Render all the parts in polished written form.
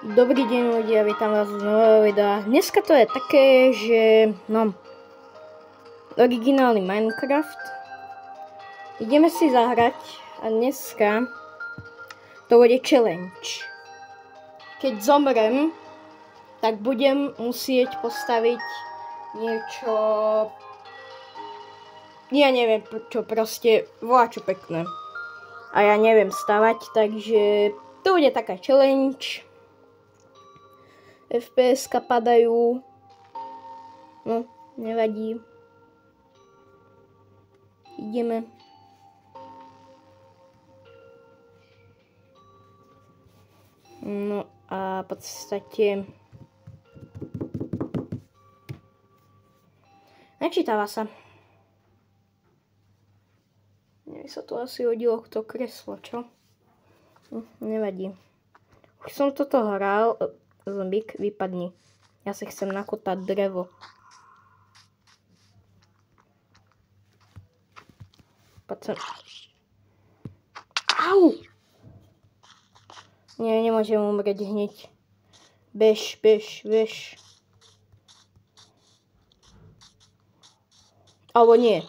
Dobrý deň ľudia, vítam vás z nového videa. Dneska to je také, že originálny Minecraft. Ideme si zahrať a dneska to bude challenge. Keď zomrem, tak budem musieť postaviť niečo, ja neviem čo, proste voľačo pekné. A ja neviem stavať, takže to bude taká challenge. FPS-ka padajú. No, nevadí. Ideme. No a v podstate načítava sa. Mne sa tu asi hodilo to kreslo, čo? Nevadí. Už som toto hral. Zombík, vypadni. Ja si chcem nakotať drevo. Poď sem. Au! Nie, nemôžem umrieť hneď. Bež. Alebo nie.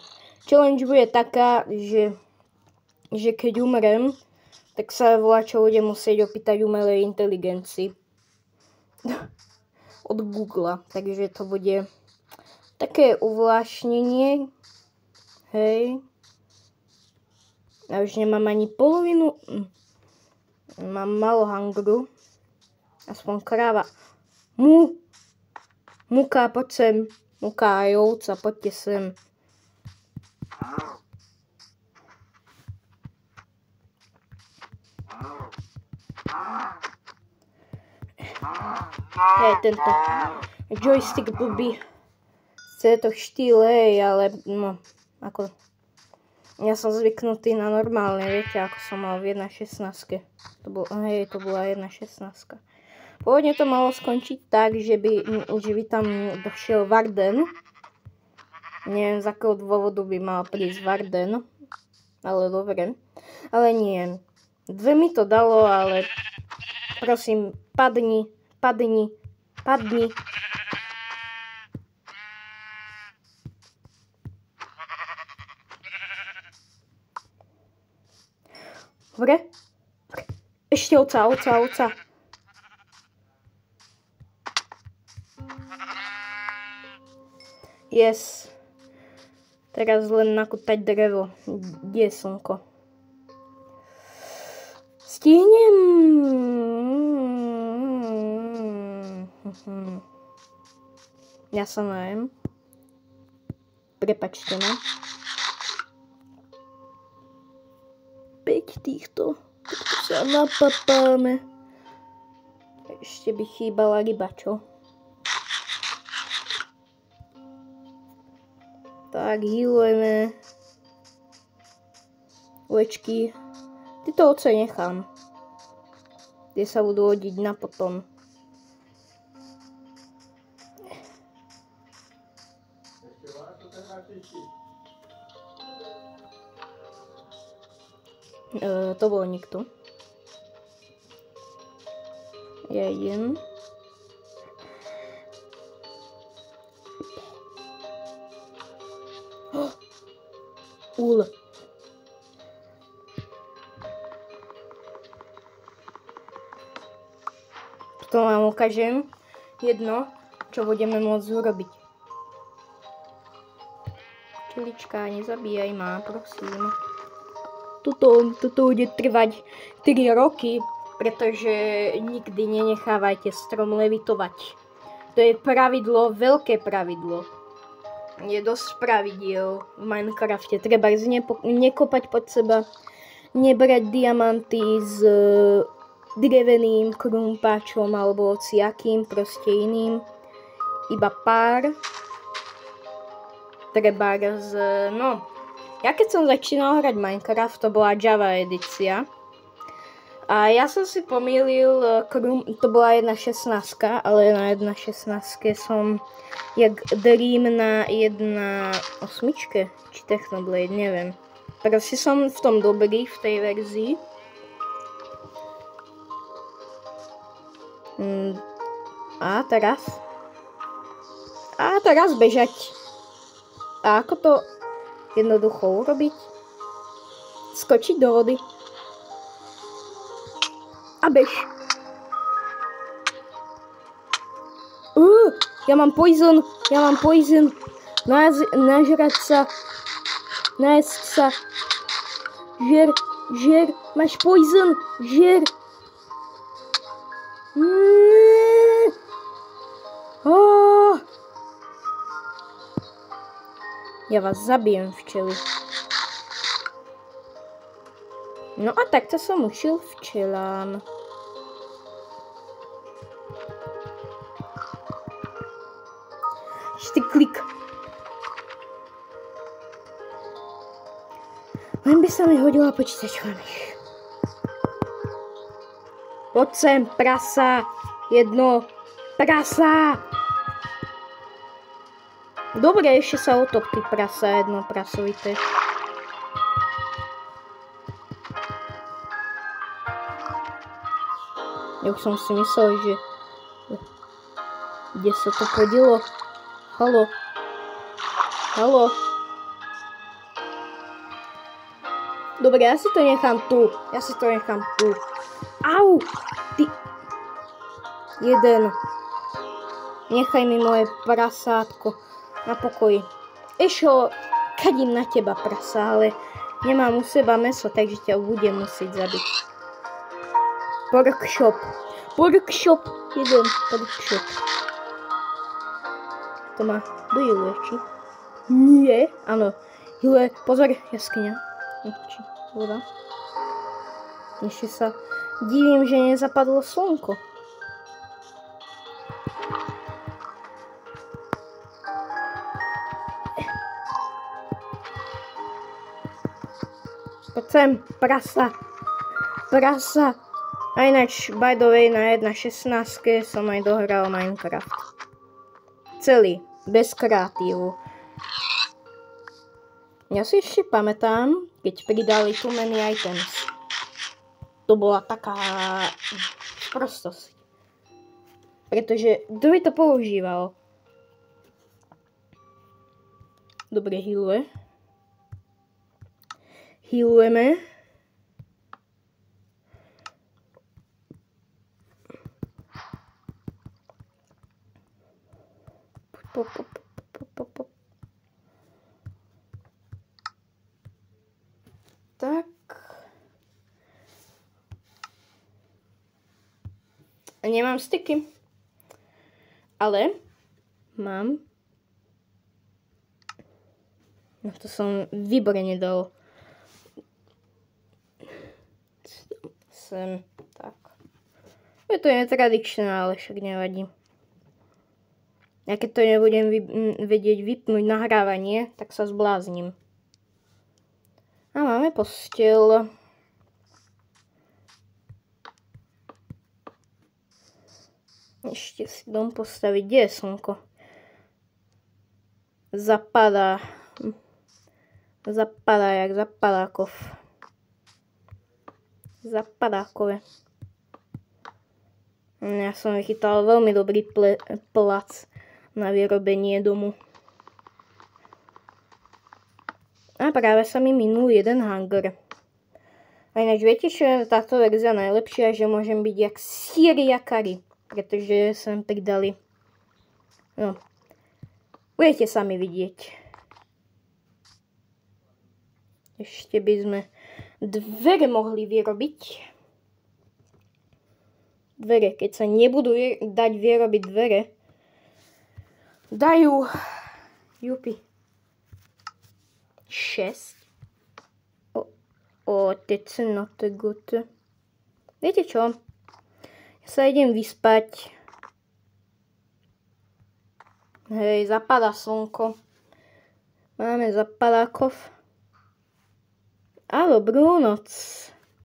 Challenge bude taká, že keď umrem, tak sa voľačo bude musieť opýtať umelej inteligencii. Od Google, takže to bude také uvláštnenie. Hej. Ja už nemám ani polovinu. Mám malo hangru. Aspoň kráva. Muka, poď sem. Muka aj ovca, poďte sem. Hej, tento joystick blbý. Chce to štýl, hej, ale no, ako... Ja som zvyknutý na normálne, viete, ako som mal v 1.16. To bola 1.16. Pôvodne to malo skončiť tak, že by tam došiel Warden. Neviem, z akého dôvodu by mal prísť Warden. Ale dobre. Ale nie. 2 mi to dalo, ale... Prosím, padni. Dobre? Ešte ovca. Yes. Teraz len nakutať drevo. Kde je slnko? Stihnem. Ja sa najem. Prepačte ma. 5 týchto. Takto sa napapáme. Ešte by chýbala ryba, čo? Tak, healujeme. Ovečky. Tieto ovce nechám. Tie sa budú hodiť na potom. To bol nikto. Ja idem. Úl. Toto vám ukážem jedno, čo budeme môcť urobiť. Čilička, nezabíjaj ma, prosím. Toto bude trvať 3 roky, pretože nikdy nenechávajte strom levitovať. To je pravidlo, veľké pravidlo. Je dosť pravidiel v Minecrafte. Treba nekopať pod seba, nebrať diamanty s dreveným krumpáčom alebo hociakým, proste iným. Iba pár. Treba ja keď som začínal hrať Minecraft, to bola Java edícia. A ja som si pomýlil, to bola 1.16, ale na 1.16 som jak Dream na 1.8, či Technoblade, neviem. Proste som v tom dobrý, v tej verzii. A teraz? A teraz bežať. A ako to jednoducho urobiť? Skočiť do vody. A bež. Ja mám poison. Nažrať sa. Nájsť sa. Žer. Máš poison. Žer. Ja vás zabijem, včely. No a takto som ušil včelám. Ešte klik. Len by sa mi hodila počítačová myš. Poď sem, prasa. Jedno prasa. Dobre, ešte sa otop, ty prasa, jedno prasovité. Ja už som si myslel, že... Kde sa to podilo? Haló? Dobre, ja si to nechám tu. Au! Ty... Jeden. Nechaj mi moje prasátko na pokoji. Ešo, kadím na teba, prasa, ale nemám u seba mäso, takže ťa budem musieť zabiť. Porkshop. Jeden porkshop. To má dojiluje, či? Nie. Áno. Jule, pozor, jaskyňa. Či voda. Ešte sa divím, že nezapadlo slnko. Poď sem, prasa. A ináč, by the way, na 1.16 som aj dohral Minecraft. Celý, bez kreatívu. Ja si ešte pamätám, keď pridali too many items. To bola taká sprostosť. Pretože kto by to používal? Dobre, healujeme. Tak. Nemám styky. Ale mám. No to som výborne dal. Sem, tak. Je to netradičné, ale však nevadí. Ja keď to nebudem vedieť vypnúť nahrávanie, tak sa zblázním. A máme posteľ. Ešte si dom postaviť. Kde je slnko? Zapadá. Zapadá jak zapadákov. Zapadákové. Ja som vychytal veľmi dobrý plac na vyrobenie domu. A práve sa mi minul jeden hunger. A ináč viete, čo je táto verzia najlepšia? Že môžem byť jak Syria Kari. Pretože sem pridali. No. Budete sami vidieť. Ešte by sme dvere mohli vyrobiť. Dvere, keď sa nebudú dať vyrobiť dvere, dajú jupi 6. That's not good. Viete čo? Ja sa idem vyspať. Hej, zapadá slnko. Máme zapadákov. A dobrú noc.